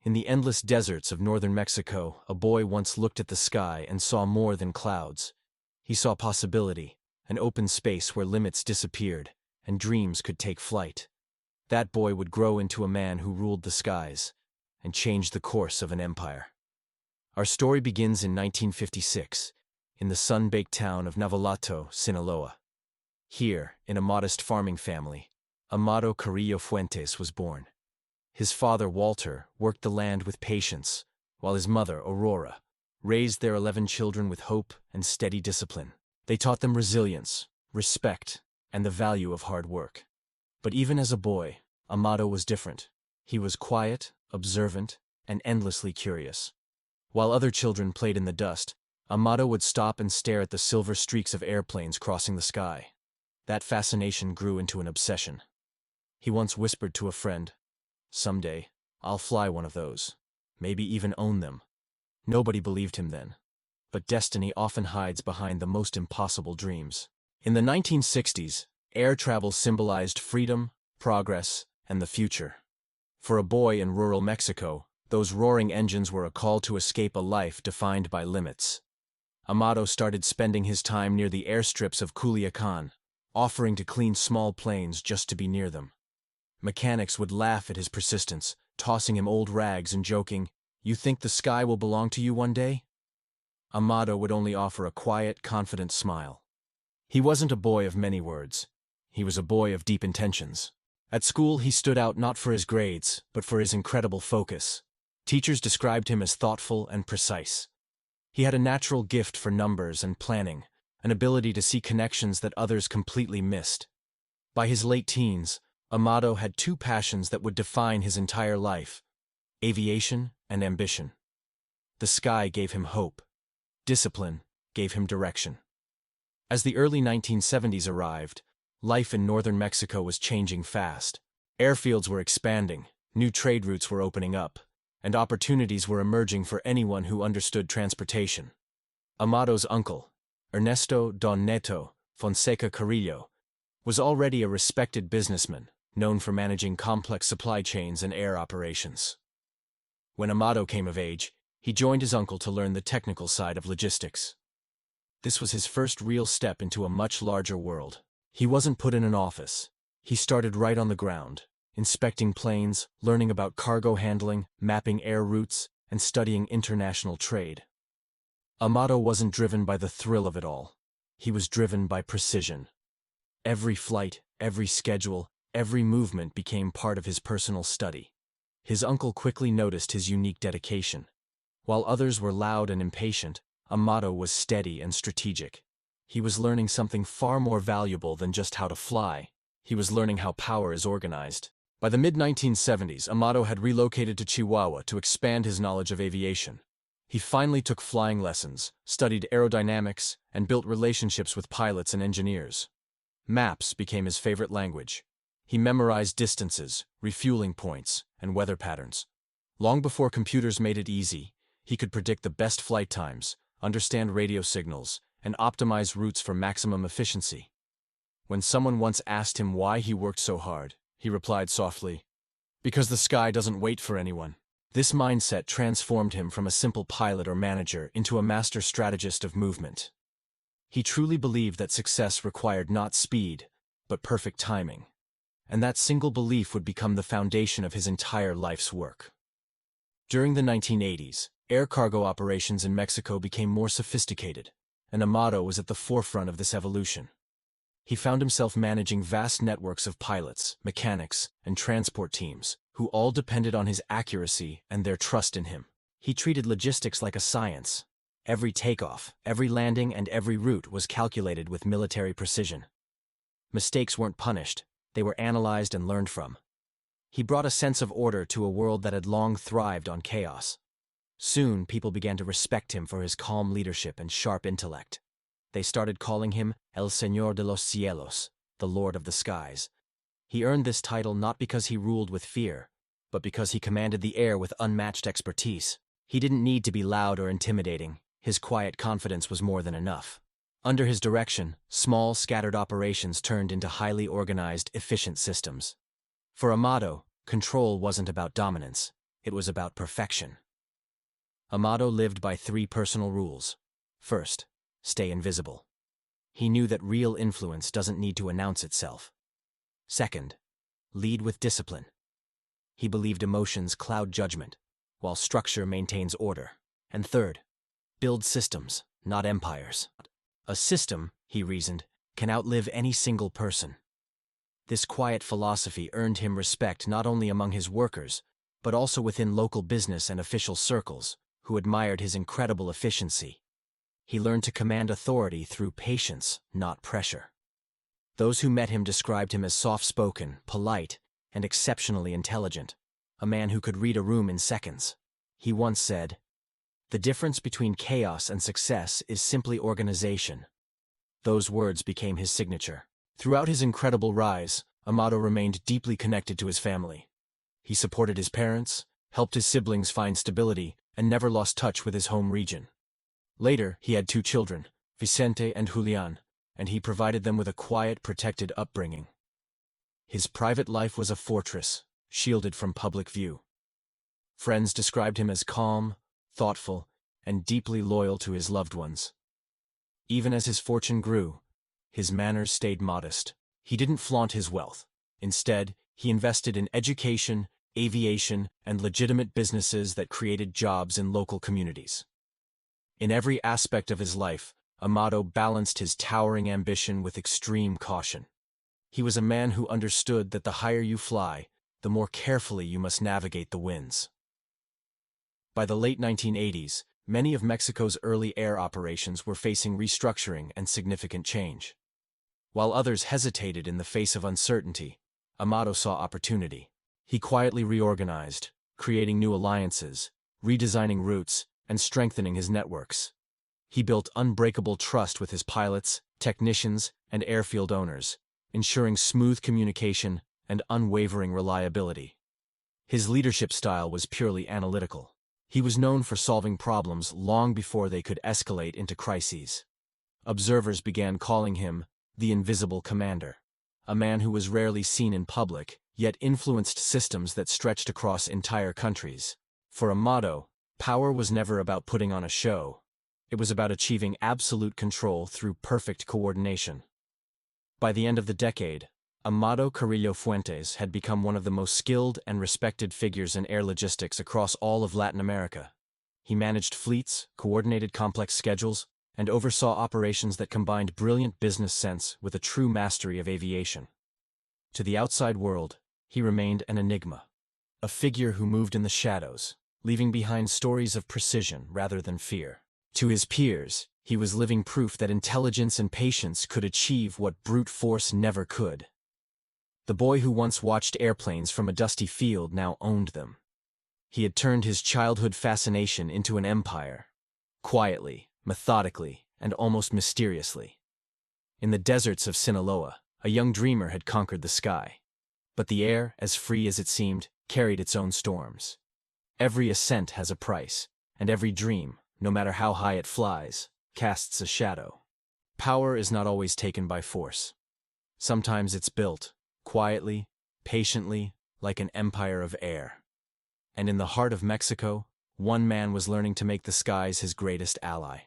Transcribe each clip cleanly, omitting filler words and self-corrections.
In the endless deserts of northern Mexico, a boy once looked at the sky and saw more than clouds. He saw possibility, an open space where limits disappeared, and dreams could take flight. That boy would grow into a man who ruled the skies, and change the course of an empire. Our story begins in 1956, in the sun-baked town of Navolato, Sinaloa. Here, in a modest farming family, Amado Carrillo Fuentes was born. His father, Walter, worked the land with patience, while his mother, Aurora, raised their 11 children with hope and steady discipline. They taught them resilience, respect, and the value of hard work. But even as a boy, Amado was different. He was quiet, observant, and endlessly curious. While other children played in the dust, Amado would stop and stare at the silver streaks of airplanes crossing the sky. That fascination grew into an obsession. He once whispered to a friend, "Someday, I'll fly one of those, maybe even own them." Nobody believed him then. But destiny often hides behind the most impossible dreams. In the 1960s, air travel symbolized freedom, progress, and the future. For a boy in rural Mexico, those roaring engines were a call to escape a life defined by limits. Amado started spending his time near the airstrips of Culiacan, offering to clean small planes just to be near them. Mechanics would laugh at his persistence, tossing him old rags and joking, "You think the sky will belong to you one day?" Amado would only offer a quiet, confident smile. He wasn't a boy of many words. He was a boy of deep intentions. At school, he stood out not for his grades, but for his incredible focus. Teachers described him as thoughtful and precise. He had a natural gift for numbers and planning, an ability to see connections that others completely missed. By his late teens, Amado had two passions that would define his entire life: aviation and ambition. The sky gave him hope. Discipline gave him direction. As the early 1970s arrived, life in northern Mexico was changing fast. Airfields were expanding, new trade routes were opening up, and opportunities were emerging for anyone who understood transportation. Amado's uncle, Ernesto Don Neto Fonseca Carrillo, was already a respected businessman, known for managing complex supply chains and air operations. When Amado came of age, he joined his uncle to learn the technical side of logistics. This was his first real step into a much larger world. He wasn't put in an office. He started right on the ground, inspecting planes, learning about cargo handling, mapping air routes, and studying international trade. Amado wasn't driven by the thrill of it all. He was driven by precision. Every flight, every schedule, every movement became part of his personal study. His uncle quickly noticed his unique dedication. While others were loud and impatient, Amado was steady and strategic. He was learning something far more valuable than just how to fly. He was learning how power is organized. By the mid-1970s, Amado had relocated to Chihuahua to expand his knowledge of aviation. He finally took flying lessons, studied aerodynamics, and built relationships with pilots and engineers. Maps became his favorite language. He memorized distances, refueling points, and weather patterns. Long before computers made it easy, he could predict the best flight times, understand radio signals, and optimize routes for maximum efficiency. When someone once asked him why he worked so hard, he replied softly, "Because the sky doesn't wait for anyone." This mindset transformed him from a simple pilot or manager into a master strategist of movement. He truly believed that success required not speed, but perfect timing. And that single belief would become the foundation of his entire life's work. During the 1980s, air cargo operations in Mexico became more sophisticated, and Amado was at the forefront of this evolution. He found himself managing vast networks of pilots, mechanics, and transport teams, who all depended on his accuracy and their trust in him. He treated logistics like a science. Every takeoff, every landing, and every route was calculated with military precision. Mistakes weren't punished, they were analyzed and learned from. He brought a sense of order to a world that had long thrived on chaos. Soon, people began to respect him for his calm leadership and sharp intellect. They started calling him El Señor de los Cielos, the Lord of the Skies. He earned this title not because he ruled with fear, but because he commanded the air with unmatched expertise. He didn't need to be loud or intimidating. His quiet confidence was more than enough. Under his direction, small, scattered operations turned into highly organized, efficient systems. For Amado, control wasn't about dominance. it was about perfection. Amado lived by 3 personal rules. First, stay invisible. He knew that real influence doesn't need to announce itself. Second, lead with discipline. He believed emotions cloud judgment, while structure maintains order. And third, build systems, not empires. A system, he reasoned, can outlive any single person. This quiet philosophy earned him respect not only among his workers, but also within local business and official circles, who admired his incredible efficiency. He learned to command authority through patience, not pressure. Those who met him described him as soft-spoken, polite, and exceptionally intelligent, a man who could read a room in seconds. He once said, "The difference between chaos and success is simply organization." Those words became his signature. Throughout his incredible rise, Amado remained deeply connected to his family. He supported his parents, helped his siblings find stability, and never lost touch with his home region. Later, he had 2 children, Vicente and Julian, and he provided them with a quiet, protected upbringing. His private life was a fortress, shielded from public view. Friends described him as calm, thoughtful, and deeply loyal to his loved ones. Even as his fortune grew, his manners stayed modest. He didn't flaunt his wealth. Instead, he invested in education, aviation, and legitimate businesses that created jobs in local communities. In every aspect of his life, Amado balanced his towering ambition with extreme caution. He was a man who understood that the higher you fly, the more carefully you must navigate the winds. By the late 1980s, many of Mexico's early air operations were facing restructuring and significant change. While others hesitated in the face of uncertainty, Amado saw opportunity. He quietly reorganized, creating new alliances, redesigning routes, and strengthening his networks. He built unbreakable trust with his pilots, technicians, and airfield owners, ensuring smooth communication and unwavering reliability. His leadership style was purely analytical. He was known for solving problems long before they could escalate into crises. Observers began calling him the Invisible Commander, a man who was rarely seen in public, yet influenced systems that stretched across entire countries. For Amado, power was never about putting on a show. It was about achieving absolute control through perfect coordination. By the end of the decade, Amado Carrillo Fuentes had become one of the most skilled and respected figures in air logistics across all of Latin America. He managed fleets, coordinated complex schedules, and oversaw operations that combined brilliant business sense with a true mastery of aviation. To the outside world, he remained an enigma, a figure who moved in the shadows, leaving behind stories of precision rather than fear. To his peers, he was living proof that intelligence and patience could achieve what brute force never could. The boy who once watched airplanes from a dusty field now owned them. He had turned his childhood fascination into an empire, quietly, methodically, and almost mysteriously. In the deserts of Sinaloa, a young dreamer had conquered the sky. But the air, as free as it seemed, carried its own storms. Every ascent has a price, and every dream, no matter how high it flies, casts a shadow. Power is not always taken by force. Sometimes it's built, quietly, patiently, like an empire of air. And in the heart of Mexico, one man was learning to make the skies his greatest ally.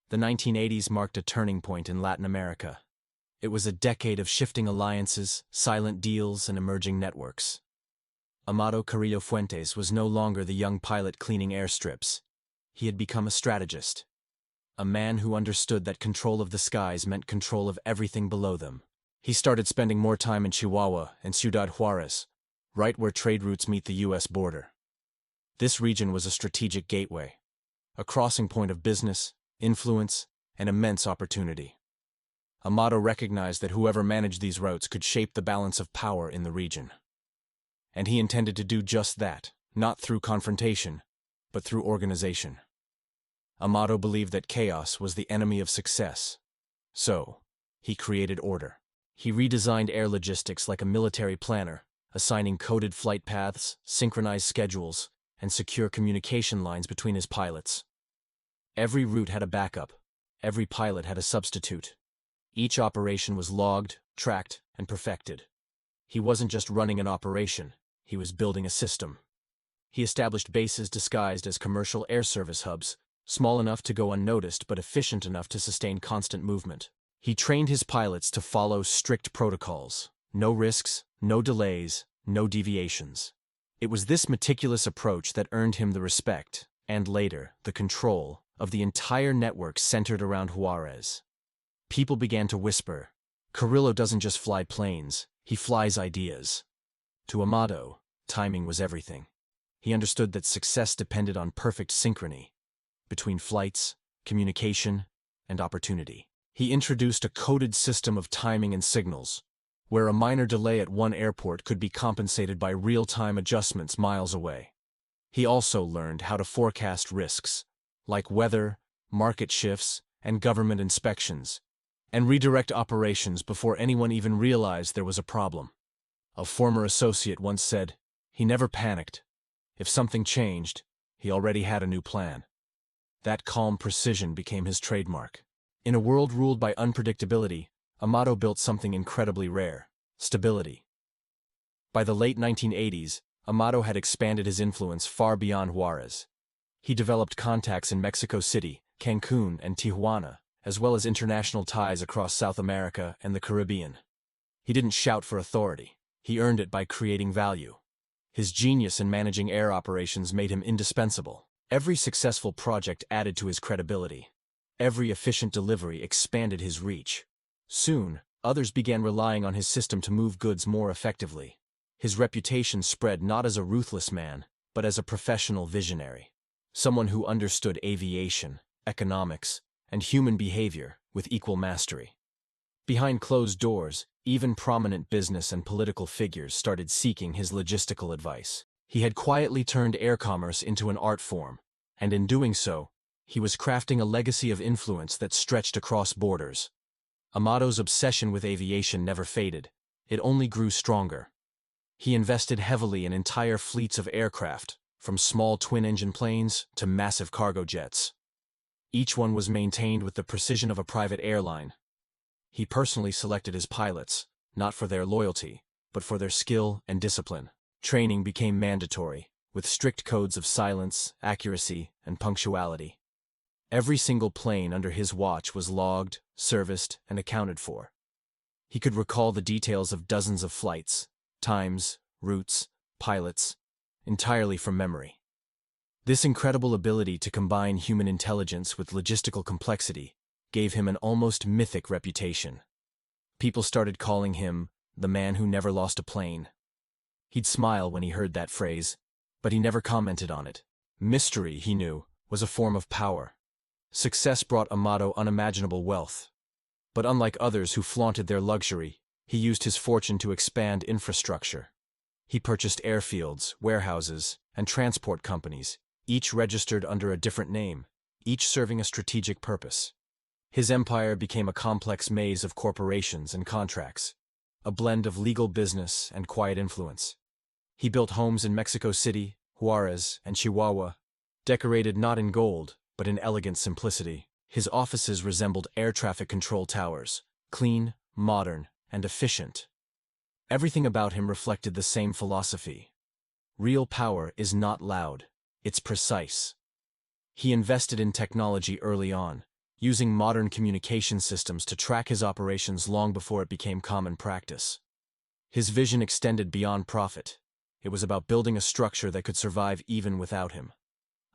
The 1980s marked a turning point in Latin America. It was a decade of shifting alliances, silent deals, and emerging networks. Amado Carrillo Fuentes was no longer the young pilot cleaning airstrips. He had become a strategist, a man who understood that control of the skies meant control of everything below them. He started spending more time in Chihuahua and Ciudad Juarez, right where trade routes meet the U.S. border. This region was a strategic gateway, a crossing point of business, influence, and immense opportunity. Amado recognized that whoever managed these routes could shape the balance of power in the region. And he intended to do just that, not through confrontation, but through organization. Amado believed that chaos was the enemy of success. So, he created order. He redesigned air logistics like a military planner, assigning coded flight paths, synchronized schedules, and secure communication lines between his pilots. Every route had a backup. Every pilot had a substitute. Each operation was logged, tracked, and perfected. He wasn't just running an operation, he was building a system. He established bases disguised as commercial air service hubs, small enough to go unnoticed but efficient enough to sustain constant movement. He trained his pilots to follow strict protocols. No risks, no delays, no deviations. It was this meticulous approach that earned him the respect, and later, the control, of the entire network centered around Juarez. People began to whisper, "Carrillo doesn't just fly planes, he flies ideas." To Amado, timing was everything. He understood that success depended on perfect synchrony between flights, communication, and opportunity. He introduced a coded system of timing and signals, where a minor delay at one airport could be compensated by real-time adjustments miles away. He also learned how to forecast risks, like weather, market shifts, and government inspections, and redirect operations before anyone even realized there was a problem. A former associate once said, "He never panicked. If something changed, he already had a new plan." That calm precision became his trademark. In a world ruled by unpredictability, Amado built something incredibly rare: stability. By the late 1980s, Amado had expanded his influence far beyond Juarez. He developed contacts in Mexico City, Cancun, and Tijuana, as well as international ties across South America and the Caribbean. He didn't shout for authority. He earned it by creating value. His genius in managing air operations made him indispensable. Every successful project added to his credibility. Every efficient delivery expanded his reach. Soon, others began relying on his system to move goods more effectively. His reputation spread not as a ruthless man, but as a professional visionary. Someone who understood aviation, economics, and human behavior with equal mastery. Behind closed doors, even prominent business and political figures started seeking his logistical advice. He had quietly turned air commerce into an art form, and in doing so, he was crafting a legacy of influence that stretched across borders. Amado's obsession with aviation never faded. It only grew stronger. He invested heavily in entire fleets of aircraft, from small twin-engine planes to massive cargo jets. Each one was maintained with the precision of a private airline. He personally selected his pilots, not for their loyalty, but for their skill and discipline. Training became mandatory, with strict codes of silence, accuracy, and punctuality. Every single plane under his watch was logged, serviced, and accounted for. He could recall the details of dozens of flights, times, routes, pilots, entirely from memory. This incredible ability to combine human intelligence with logistical complexity gave him an almost mythic reputation. People started calling him the man who never lost a plane. He'd smile when he heard that phrase, but he never commented on it. Mystery, he knew, was a form of power. Success brought Amado unimaginable wealth. But unlike others who flaunted their luxury, he used his fortune to expand infrastructure. He purchased airfields, warehouses, and transport companies, each registered under a different name, each serving a strategic purpose. His empire became a complex maze of corporations and contracts, a blend of legal business and quiet influence. He built homes in Mexico City, Juarez, and Chihuahua, decorated not in gold, but in elegant simplicity. His offices resembled air traffic control towers, clean, modern, and efficient. Everything about him reflected the same philosophy. Real power is not loud, it's precise. He invested in technology early on, using modern communication systems to track his operations long before it became common practice. His vision extended beyond profit. It was about building a structure that could survive even without him.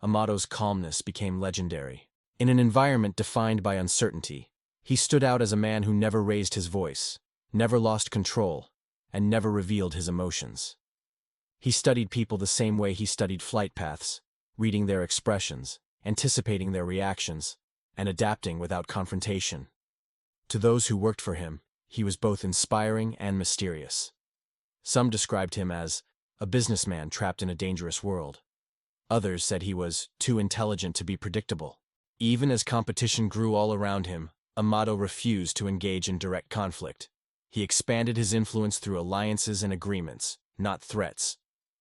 Amado's calmness became legendary. In an environment defined by uncertainty, he stood out as a man who never raised his voice, never lost control, and never revealed his emotions. He studied people the same way he studied flight paths, reading their expressions, anticipating their reactions, and adapting without confrontation. To those who worked for him, he was both inspiring and mysterious. Some described him as a businessman trapped in a dangerous world. Others said he was too intelligent to be predictable. Even as competition grew all around him, Amado refused to engage in direct conflict. He expanded his influence through alliances and agreements, not threats.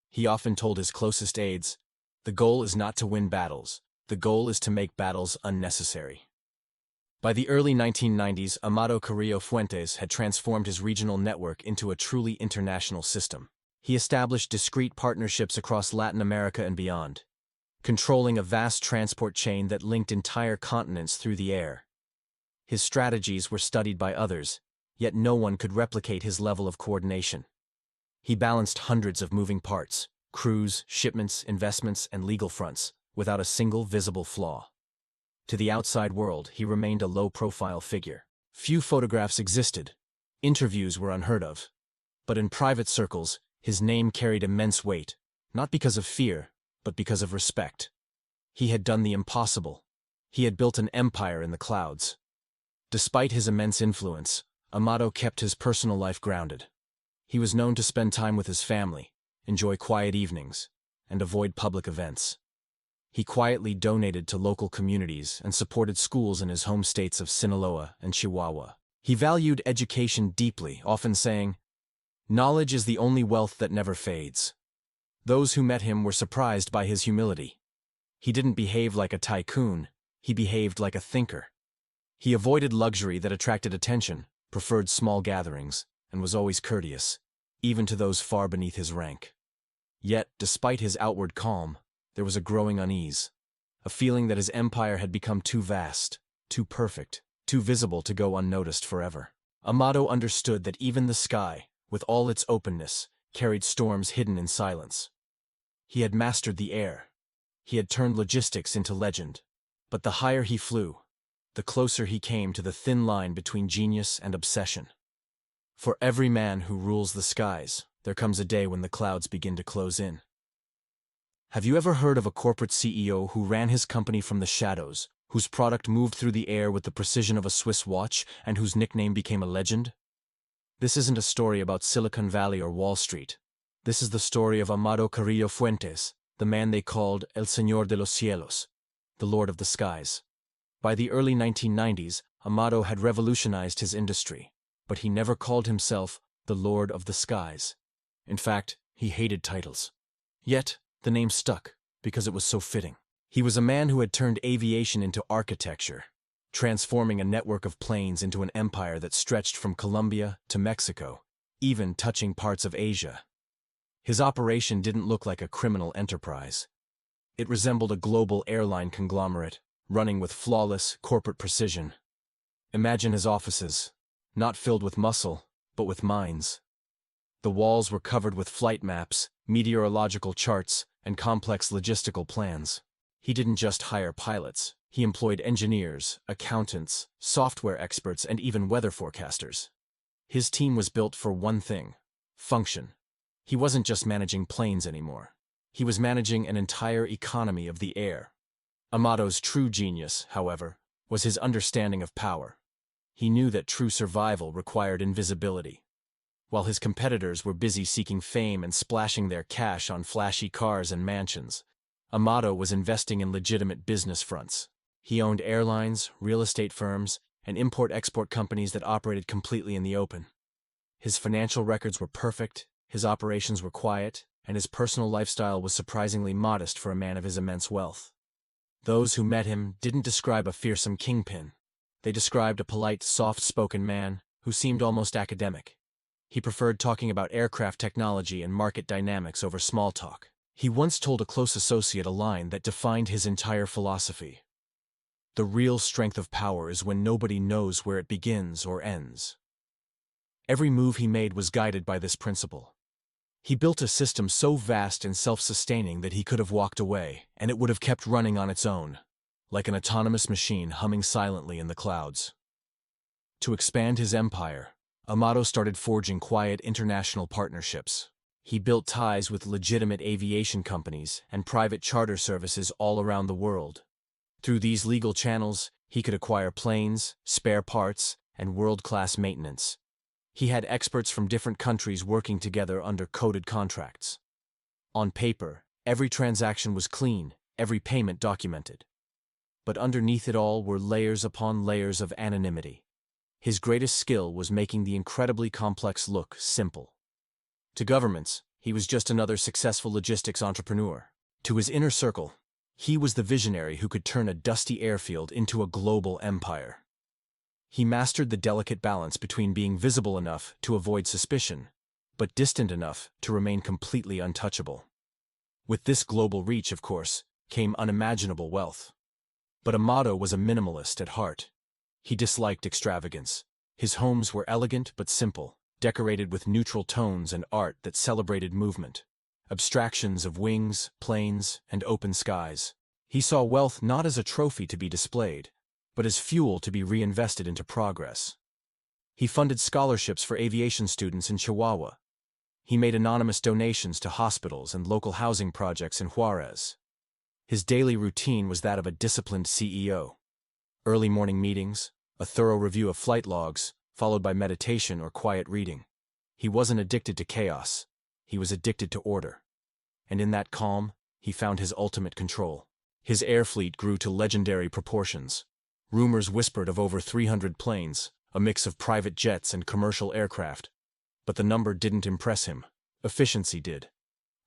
He often told his closest aides, "The goal is not to win battles. The goal is to make battles unnecessary." By the early 1990s, Amado Carrillo Fuentes had transformed his regional network into a truly international system. He established discrete partnerships across Latin America and beyond, controlling a vast transport chain that linked entire continents through the air. His strategies were studied by others, yet no one could replicate his level of coordination. He balanced hundreds of moving parts, crews, shipments, investments, and legal fronts, without a single visible flaw. To the outside world, he remained a low-profile figure. Few photographs existed. Interviews were unheard of. But in private circles, his name carried immense weight, not because of fear, but because of respect. He had done the impossible. He had built an empire in the clouds. Despite his immense influence, Amado kept his personal life grounded. He was known to spend time with his family, enjoy quiet evenings, and avoid public events. He quietly donated to local communities and supported schools in his home states of Sinaloa and Chihuahua. He valued education deeply, often saying, "Knowledge is the only wealth that never fades." Those who met him were surprised by his humility. He didn't behave like a tycoon, he behaved like a thinker. He avoided luxury that attracted attention, preferred small gatherings, and was always courteous, even to those far beneath his rank. Yet, despite his outward calm, there was a growing unease, a feeling that his empire had become too vast, too perfect, too visible to go unnoticed forever. Amado understood that even the sky, with all its openness, carried storms hidden in silence. He had mastered the air. He had turned logistics into legend. But the higher he flew, the closer he came to the thin line between genius and obsession. For every man who rules the skies, there comes a day when the clouds begin to close in. Have you ever heard of a corporate CEO who ran his company from the shadows, whose product moved through the air with the precision of a Swiss watch, and whose nickname became a legend? This isn't a story about Silicon Valley or Wall Street. This is the story of Amado Carrillo Fuentes, the man they called El Señor de los Cielos, the Lord of the Skies. By the early 1990s, Amado had revolutionized his industry, but he never called himself the Lord of the Skies. In fact, he hated titles. Yet, the name stuck, because it was so fitting. He was a man who had turned aviation into architecture, transforming a network of planes into an empire that stretched from Colombia to Mexico, even touching parts of Asia. His operation didn't look like a criminal enterprise. It resembled a global airline conglomerate, running with flawless corporate precision. Imagine his offices, not filled with muscle, but with minds. The walls were covered with flight maps, meteorological charts, and complex logistical plans. He didn't just hire pilots. He employed engineers, accountants, software experts, and even weather forecasters. His team was built for one thing: function. He wasn't just managing planes anymore. He was managing an entire economy of the air. Amado's true genius, however, was his understanding of power. He knew that true survival required invisibility. While his competitors were busy seeking fame and splashing their cash on flashy cars and mansions, Amado was investing in legitimate business fronts. He owned airlines, real estate firms, and import-export companies that operated completely in the open. His financial records were perfect, his operations were quiet, and his personal lifestyle was surprisingly modest for a man of his immense wealth. Those who met him didn't describe a fearsome kingpin. They described a polite, soft-spoken man who seemed almost academic. He preferred talking about aircraft technology and market dynamics over small talk. He once told a close associate a line that defined his entire philosophy: "The real strength of power is when nobody knows where it begins or ends." Every move he made was guided by this principle. He built a system so vast and self-sustaining that he could have walked away, and it would have kept running on its own, like an autonomous machine humming silently in the clouds. To expand his empire, Amado started forging quiet international partnerships. He built ties with legitimate aviation companies and private charter services all around the world. Through these legal channels, he could acquire planes, spare parts, and world-class maintenance. He had experts from different countries working together under coded contracts. On paper, every transaction was clean, every payment documented. But underneath it all were layers upon layers of anonymity. His greatest skill was making the incredibly complex look simple. To governments, he was just another successful logistics entrepreneur. To his inner circle, he was the visionary who could turn a dusty airfield into a global empire. He mastered the delicate balance between being visible enough to avoid suspicion, but distant enough to remain completely untouchable. With this global reach, of course, came unimaginable wealth. But Amado was a minimalist at heart. He disliked extravagance. His homes were elegant but simple, decorated with neutral tones and art that celebrated movement. Abstractions of wings, planes, and open skies. He saw wealth not as a trophy to be displayed, but as fuel to be reinvested into progress. He funded scholarships for aviation students in Chihuahua. He made anonymous donations to hospitals and local housing projects in Juarez. His daily routine was that of a disciplined CEO. Early morning meetings, a thorough review of flight logs, followed by meditation or quiet reading. He wasn't addicted to chaos. He was addicted to order. And in that calm, he found his ultimate control. His air fleet grew to legendary proportions. Rumors whispered of over 300 planes, a mix of private jets and commercial aircraft. But the number didn't impress him. Efficiency did.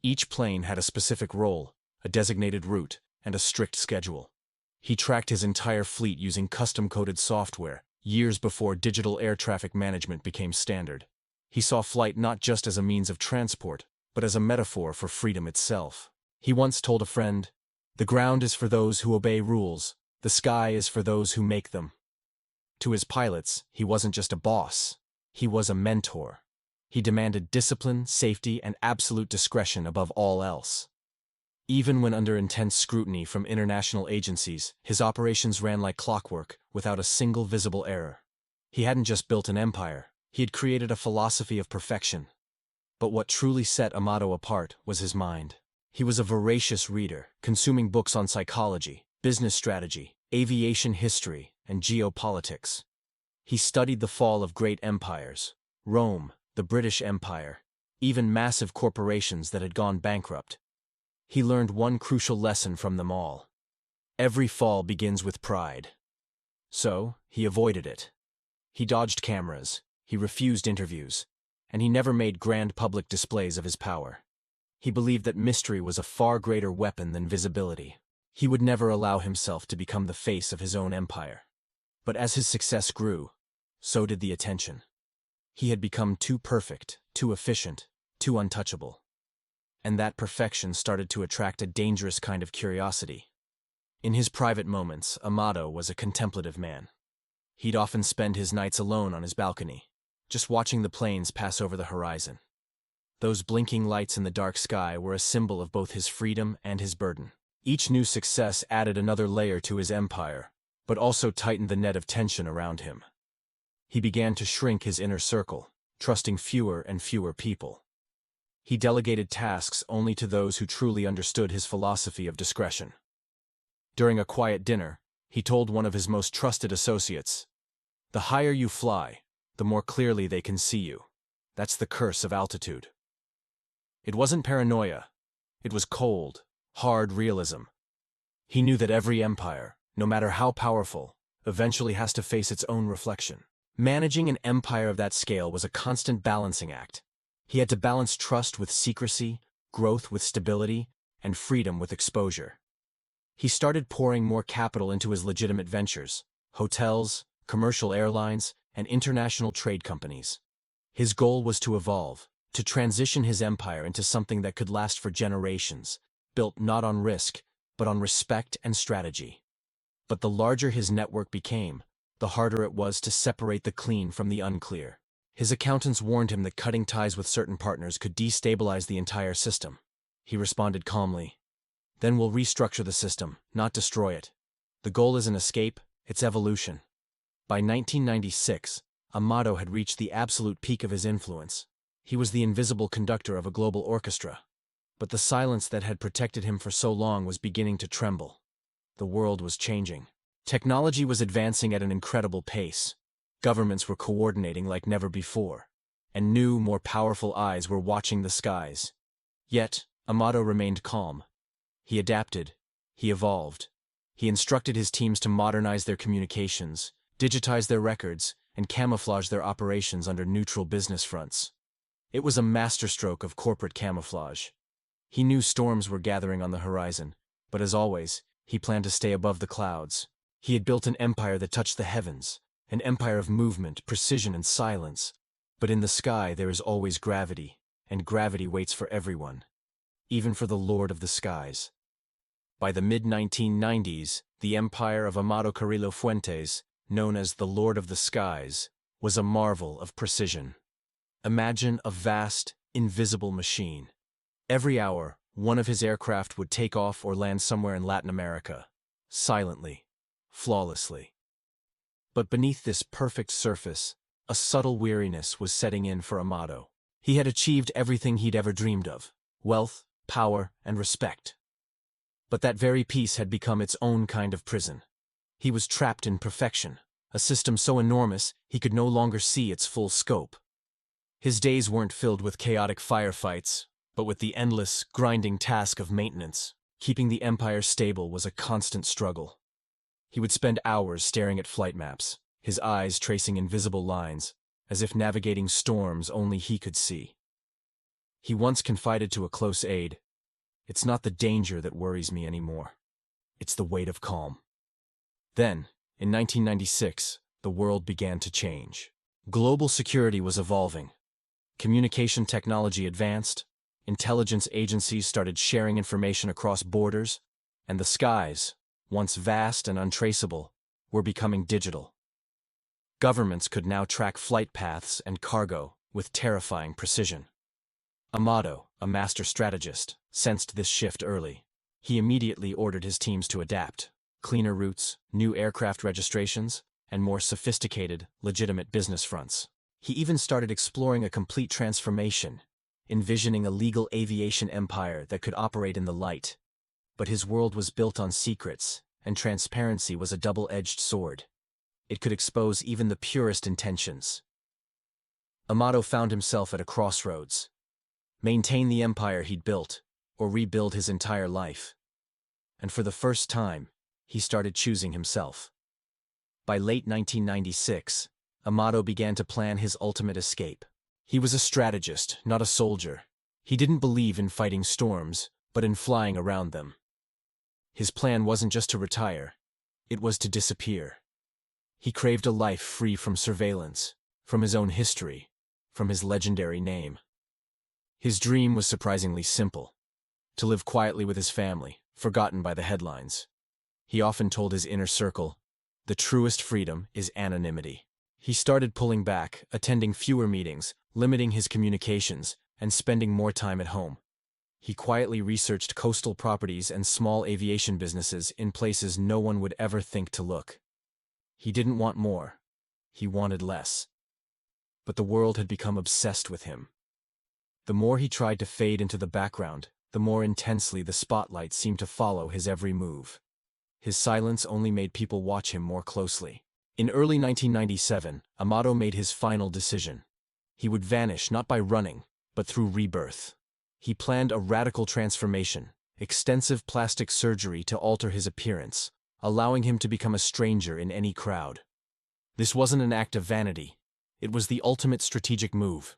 Each plane had a specific role, a designated route, and a strict schedule. He tracked his entire fleet using custom-coded software, years before digital air traffic management became standard. He saw flight not just as a means of transport, but as a metaphor for freedom itself. He once told a friend, "The ground is for those who obey rules, the sky is for those who make them." To his pilots, he wasn't just a boss, he was a mentor. He demanded discipline, safety, and absolute discretion above all else. Even when under intense scrutiny from international agencies, his operations ran like clockwork, without a single visible error. He hadn't just built an empire, he had created a philosophy of perfection. But what truly set Amado apart was his mind. He was a voracious reader, consuming books on psychology, business strategy, aviation history, and geopolitics. He studied the fall of great empires, Rome, the British Empire, even massive corporations that had gone bankrupt. He learned one crucial lesson from them all. Every fall begins with pride. So, he avoided it. He dodged cameras, he refused interviews, and he never made grand public displays of his power. He believed that mystery was a far greater weapon than visibility. He would never allow himself to become the face of his own empire. But as his success grew, so did the attention. He had become too perfect, too efficient, too untouchable. And that perfection started to attract a dangerous kind of curiosity. In his private moments, Amado was a contemplative man. He'd often spend his nights alone on his balcony, just watching the planes pass over the horizon. Those blinking lights in the dark sky were a symbol of both his freedom and his burden. Each new success added another layer to his empire, but also tightened the net of tension around him. He began to shrink his inner circle, trusting fewer and fewer people. He delegated tasks only to those who truly understood his philosophy of discretion. During a quiet dinner, he told one of his most trusted associates, "The higher you fly, the more clearly they can see you. That's the curse of altitude." It wasn't paranoia. It was cold, hard realism. He knew that every empire, no matter how powerful, eventually has to face its own reflection. Managing an empire of that scale was a constant balancing act. He had to balance trust with secrecy, growth with stability, and freedom with exposure. He started pouring more capital into his legitimate ventures, hotels, commercial airlines, and international trade companies. His goal was to evolve, to transition his empire into something that could last for generations, built not on risk, but on respect and strategy. But the larger his network became, the harder it was to separate the clean from the unclear. His accountants warned him that cutting ties with certain partners could destabilize the entire system. He responded calmly, "Then we'll restructure the system, not destroy it. The goal isn't escape, it's evolution." By 1996, Amado had reached the absolute peak of his influence. He was the invisible conductor of a global orchestra. But the silence that had protected him for so long was beginning to tremble. The world was changing. Technology was advancing at an incredible pace. Governments were coordinating like never before, and new, more powerful eyes were watching the skies. Yet, Amado remained calm. He adapted. He evolved. He instructed his teams to modernize their communications, digitize their records, and camouflage their operations under neutral business fronts. It was a masterstroke of corporate camouflage. He knew storms were gathering on the horizon, but as always, he planned to stay above the clouds. He had built an empire that touched the heavens, an empire of movement, precision, and silence. But in the sky there is always gravity, and gravity waits for everyone, even for the Lord of the Skies. By the mid-1990s, the empire of Amado Carrillo Fuentes, known as the Lord of the Skies, was a marvel of precision. Imagine a vast, invisible machine. Every hour, one of his aircraft would take off or land somewhere in Latin America, silently, flawlessly. But beneath this perfect surface, a subtle weariness was setting in for Amado. He had achieved everything he'd ever dreamed of: wealth, power, and respect. But that very peace had become its own kind of prison. He was trapped in perfection, a system so enormous he could no longer see its full scope. His days weren't filled with chaotic firefights, but with the endless, grinding task of maintenance. Keeping the empire stable was a constant struggle. He would spend hours staring at flight maps, his eyes tracing invisible lines, as if navigating storms only he could see. He once confided to a close aide, "It's not the danger that worries me anymore. It's the weight of calm." Then, in 1996, the world began to change. Global security was evolving. Communication technology advanced, intelligence agencies started sharing information across borders, and the skies, once vast and untraceable, were becoming digital. Governments could now track flight paths and cargo with terrifying precision. Amado, a master strategist, sensed this shift early. He immediately ordered his teams to adapt: cleaner routes, new aircraft registrations, and more sophisticated, legitimate business fronts. He even started exploring a complete transformation, envisioning a legal aviation empire that could operate in the light. But his world was built on secrets, and transparency was a double-edged sword. It could expose even the purest intentions. Amado found himself at a crossroads: maintain the empire he'd built, or rebuild his entire life. And for the first time, he started choosing himself. By late 1996, Amado began to plan his ultimate escape. He was a strategist, not a soldier. He didn't believe in fighting storms, but in flying around them. His plan wasn't just to retire, it was to disappear. He craved a life free from surveillance, from his own history, from his legendary name. His dream was surprisingly simple: to live quietly with his family, forgotten by the headlines. He often told his inner circle, "The truest freedom is anonymity." He started pulling back, attending fewer meetings, limiting his communications, and spending more time at home. He quietly researched coastal properties and small aviation businesses in places no one would ever think to look. He didn't want more. He wanted less. But the world had become obsessed with him. The more he tried to fade into the background, the more intensely the spotlight seemed to follow his every move. His silence only made people watch him more closely. In early 1997, Amado made his final decision. He would vanish not by running, but through rebirth. He planned a radical transformation, extensive plastic surgery to alter his appearance, allowing him to become a stranger in any crowd. This wasn't an act of vanity. It was the ultimate strategic move.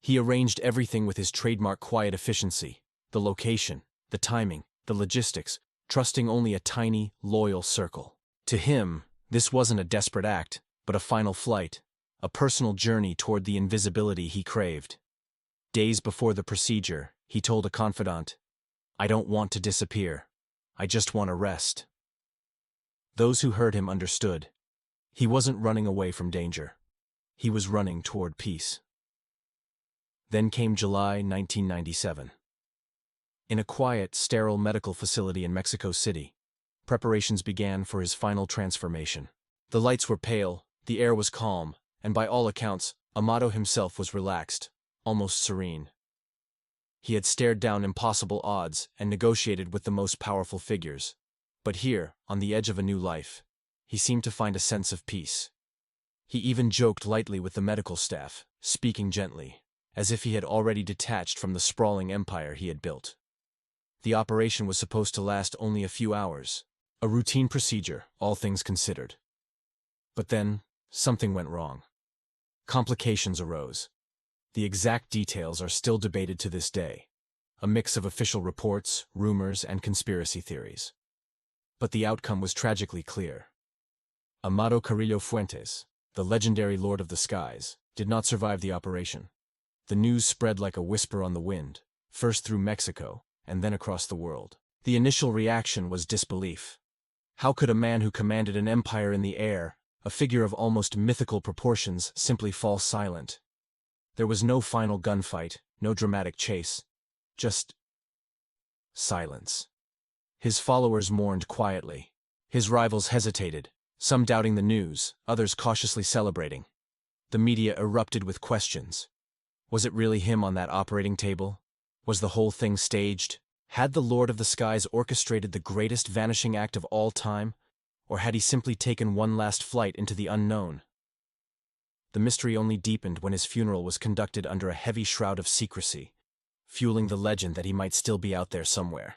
He arranged everything with his trademark quiet efficiency: the location, the timing, the logistics, trusting only a tiny, loyal circle. To him, this wasn't a desperate act, but a final flight, a personal journey toward the invisibility he craved. Days before the procedure, he told a confidant, "I don't want to disappear. I just want to rest." Those who heard him understood. He wasn't running away from danger. He was running toward peace. Then came July 1997. In a quiet, sterile medical facility in Mexico City, preparations began for his final transformation. The lights were pale, the air was calm, and by all accounts, Amado himself was relaxed, almost serene. He had stared down impossible odds and negotiated with the most powerful figures. But here, on the edge of a new life, he seemed to find a sense of peace. He even joked lightly with the medical staff, speaking gently, as if he had already detached from the sprawling empire he had built. The operation was supposed to last only a few hours, a routine procedure, all things considered. But then, something went wrong. Complications arose. The exact details are still debated to this day, a mix of official reports, rumors, and conspiracy theories. But the outcome was tragically clear. Amado Carrillo Fuentes, the legendary Lord of the Skies, did not survive the operation. The news spread like a whisper on the wind, first through Mexico, and then across the world. The initial reaction was disbelief. How could a man who commanded an empire in the air, a figure of almost mythical proportions, simply fall silent? There was no final gunfight, no dramatic chase, just silence. His followers mourned quietly. His rivals hesitated, some doubting the news, others cautiously celebrating. The media erupted with questions. Was it really him on that operating table? Was the whole thing staged? Had the Lord of the Skies orchestrated the greatest vanishing act of all time, or had he simply taken one last flight into the unknown? The mystery only deepened when his funeral was conducted under a heavy shroud of secrecy, fueling the legend that he might still be out there somewhere.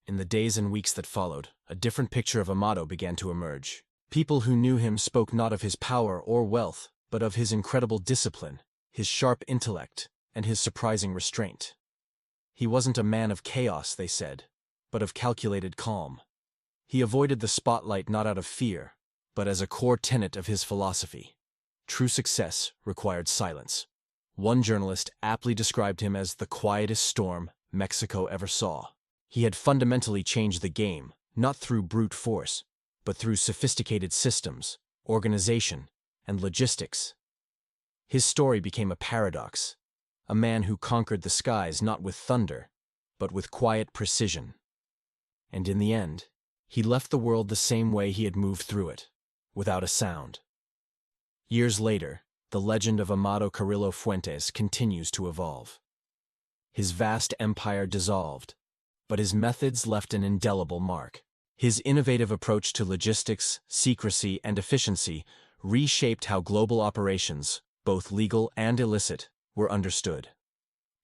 In the days and weeks that followed, a different picture of Amado began to emerge. People who knew him spoke not of his power or wealth, but of his incredible discipline, his sharp intellect, and his surprising restraint. He wasn't a man of chaos, they said, but of calculated calm. He avoided the spotlight not out of fear, but as a core tenet of his philosophy. True success required silence. One journalist aptly described him as the quietest storm Mexico ever saw. He had fundamentally changed the game, not through brute force, but through sophisticated systems, organization, and logistics. His story became a paradox, a man who conquered the skies not with thunder, but with quiet precision. And in the end, he left the world the same way he had moved through it, without a sound. Years later, the legend of Amado Carrillo Fuentes continues to evolve. His vast empire dissolved, but his methods left an indelible mark. His innovative approach to logistics, secrecy, and efficiency reshaped how global operations, both legal and illicit, were understood.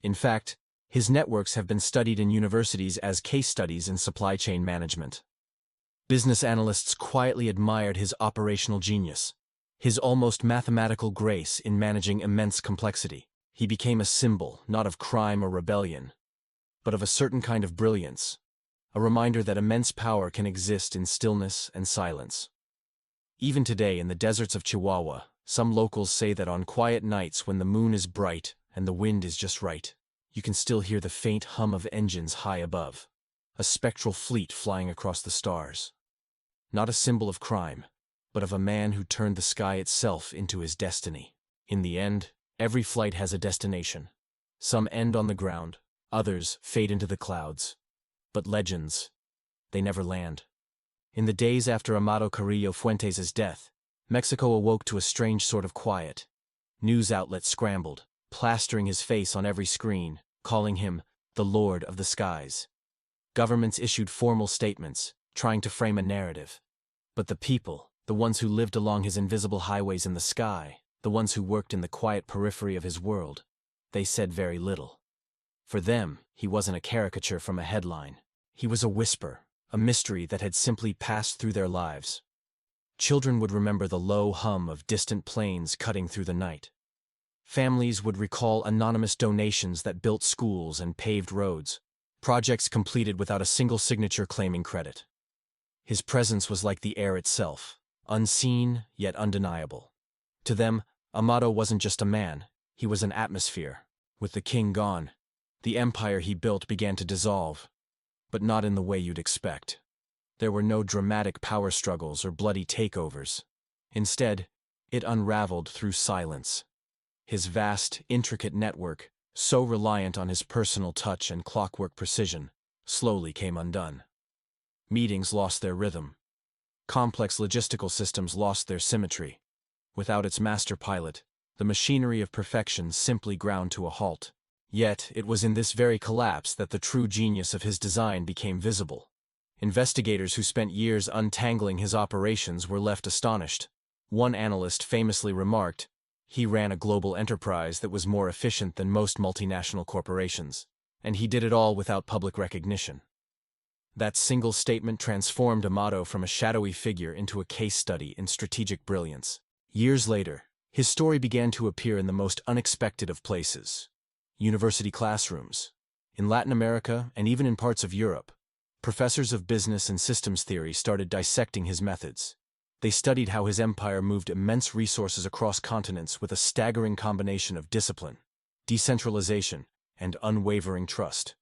In fact, his networks have been studied in universities as case studies in supply chain management. Business analysts quietly admired his operational genius, his almost mathematical grace in managing immense complexity. He became a symbol, not of crime or rebellion, but of a certain kind of brilliance, a reminder that immense power can exist in stillness and silence. Even today, in the deserts of Chihuahua, some locals say that on quiet nights when the moon is bright and the wind is just right, you can still hear the faint hum of engines high above, a spectral fleet flying across the stars. Not a symbol of crime, but of a man who turned the sky itself into his destiny. In the end, every flight has a destination. Some end on the ground, others fade into the clouds. But legends, they never land. In the days after Amado Carrillo Fuentes' death, Mexico awoke to a strange sort of quiet. News outlets scrambled, plastering his face on every screen, calling him the Lord of the Skies. Governments issued formal statements, trying to frame a narrative. But the people, the ones who lived along his invisible highways in the sky, the ones who worked in the quiet periphery of his world, they said very little. For them, he wasn't a caricature from a headline. He was a whisper, a mystery that had simply passed through their lives. Children would remember the low hum of distant planes cutting through the night. Families would recall anonymous donations that built schools and paved roads, projects completed without a single signature claiming credit. His presence was like the air itself, unseen yet undeniable. To them, Amado wasn't just a man, he was an atmosphere. With the king gone, the empire he built began to dissolve, but not in the way you'd expect. There were no dramatic power struggles or bloody takeovers. Instead, it unraveled through silence. His vast, intricate network, so reliant on his personal touch and clockwork precision, slowly came undone. Meetings lost their rhythm. Complex logistical systems lost their symmetry. Without its master pilot, the machinery of perfection simply ground to a halt. Yet, it was in this very collapse that the true genius of his design became visible. Investigators who spent years untangling his operations were left astonished. One analyst famously remarked, "He ran a global enterprise that was more efficient than most multinational corporations, and he did it all without public recognition." That single statement transformed Amado from a shadowy figure into a case study in strategic brilliance. Years later, his story began to appear in the most unexpected of places: university classrooms. In Latin America, and even in parts of Europe, professors of business and systems theory started dissecting his methods. They studied how his empire moved immense resources across continents with a staggering combination of discipline, decentralization, and unwavering trust.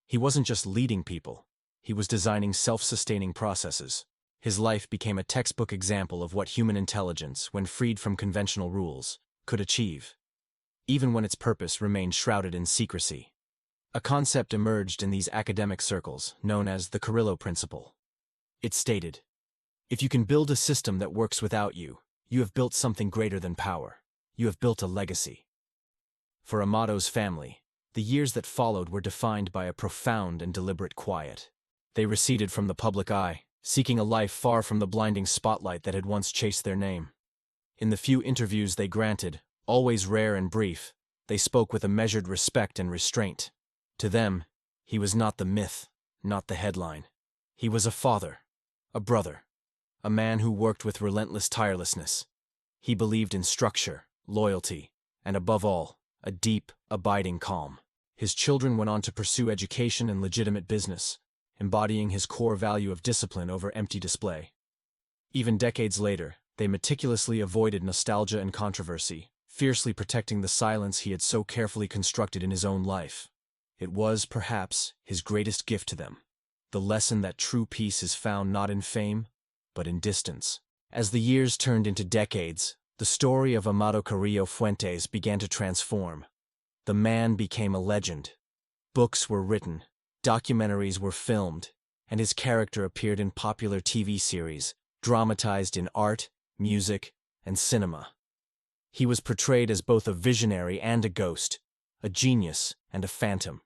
He wasn't just leading people, he was designing self-sustaining processes. His life became a textbook example of what human intelligence, when freed from conventional rules, could achieve, even when its purpose remained shrouded in secrecy. A concept emerged in these academic circles known as the Carrillo Principle. It stated, "If you can build a system that works without you, you have built something greater than power. You have built a legacy." For Amato's family, the years that followed were defined by a profound and deliberate quiet. They receded from the public eye, seeking a life far from the blinding spotlight that had once chased their name. In the few interviews they granted, always rare and brief, they spoke with a measured respect and restraint. To them, he was not the myth, not the headline. He was a father, a brother, a man who worked with relentless tirelessness. He believed in structure, loyalty, and above all, a deep, abiding calm. His children went on to pursue education and legitimate business, embodying his core value of discipline over empty display. Even decades later, they meticulously avoided nostalgia and controversy, fiercely protecting the silence he had so carefully constructed in his own life. It was, perhaps, his greatest gift to them, the lesson that true peace is found not in fame, but in distance. As the years turned into decades, the story of Amato Carrillo Fuentes began to transform. The man became a legend. Books were written, documentaries were filmed, and his character appeared in popular TV series, dramatized in art, music, and cinema. He was portrayed as both a visionary and a ghost, a genius and a phantom.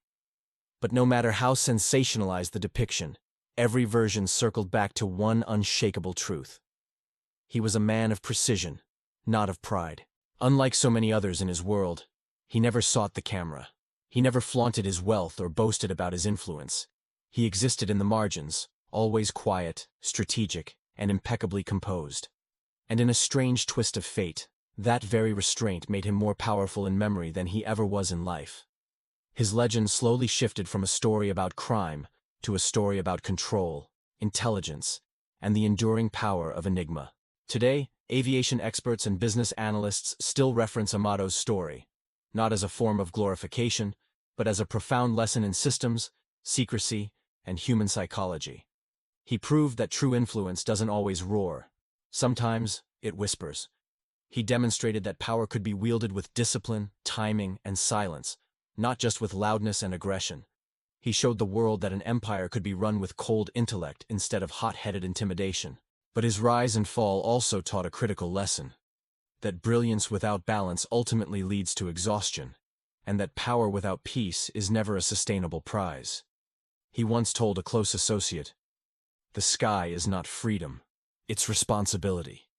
But no matter how sensationalized the depiction, every version circled back to one unshakable truth. He was a man of precision, not of pride. Unlike so many others in his world, he never sought the camera. He never flaunted his wealth or boasted about his influence. He existed in the margins, always quiet, strategic, and impeccably composed. And in a strange twist of fate, that very restraint made him more powerful in memory than he ever was in life. His legend slowly shifted from a story about crime to a story about control, intelligence, and the enduring power of enigma. Today, aviation experts and business analysts still reference Amato's story, not as a form of glorification, but as a profound lesson in systems, secrecy, and human psychology. He proved that true influence doesn't always roar. Sometimes, it whispers. He demonstrated that power could be wielded with discipline, timing, and silence, not just with loudness and aggression. He showed the world that an empire could be run with cold intellect instead of hot-headed intimidation. But his rise and fall also taught a critical lesson: that brilliance without balance ultimately leads to exhaustion, and that power without peace is never a sustainable prize. He once told a close associate, "The sky is not freedom, it's responsibility.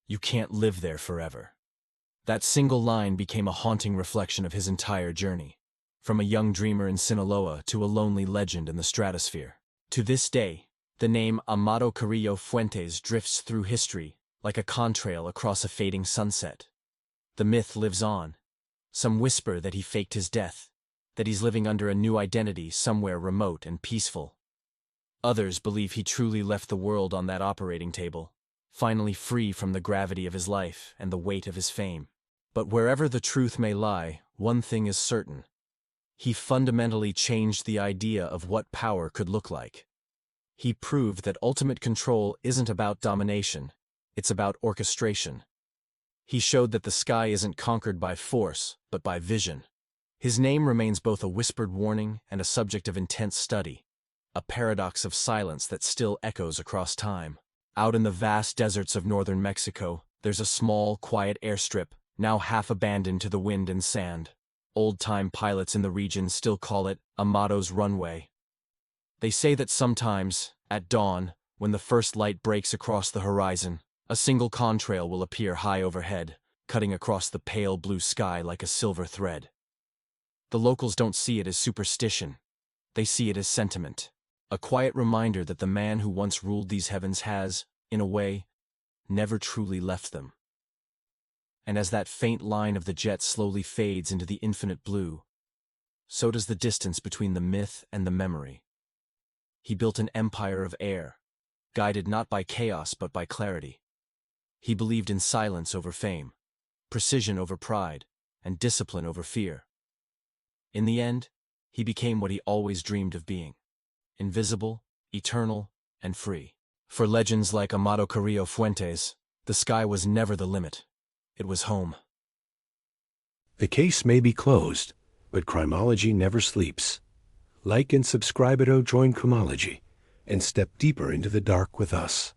You can't live there forever." That single line became a haunting reflection of his entire journey, from a young dreamer in Sinaloa to a lonely legend in the stratosphere. To this day, the name Amato Carrillo Fuentes drifts through history like a contrail across a fading sunset. The myth lives on. Some whisper that he faked his death, that he's living under a new identity somewhere remote and peaceful. Others believe he truly left the world on that operating table, finally free from the gravity of his life and the weight of his fame. But wherever the truth may lie, one thing is certain. He fundamentally changed the idea of what power could look like. He proved that ultimate control isn't about domination, it's about orchestration. He showed that the sky isn't conquered by force, but by vision. His name remains both a whispered warning and a subject of intense study, a paradox of silence that still echoes across time. Out in the vast deserts of northern Mexico, there's a small, quiet airstrip, now half abandoned to the wind and sand. Old-time pilots in the region still call it Amato's Runway. They say that sometimes, at dawn, when the first light breaks across the horizon, a single contrail will appear high overhead, cutting across the pale blue sky like a silver thread. The locals don't see it as superstition. They see it as sentiment, a quiet reminder that the man who once ruled these heavens has, in a way, never truly left them. And as that faint line of the jet slowly fades into the infinite blue, so does the distance between the myth and the memory. He built an empire of air, guided not by chaos but by clarity. He believed in silence over fame, precision over pride, and discipline over fear. In the end, he became what he always dreamed of being: invisible, eternal, and free. For legends like Amado Carrillo Fuentes, the sky was never the limit. It was home. The case may be closed, but criminology never sleeps. Like and subscribe at join Criminology and step deeper into the dark with us.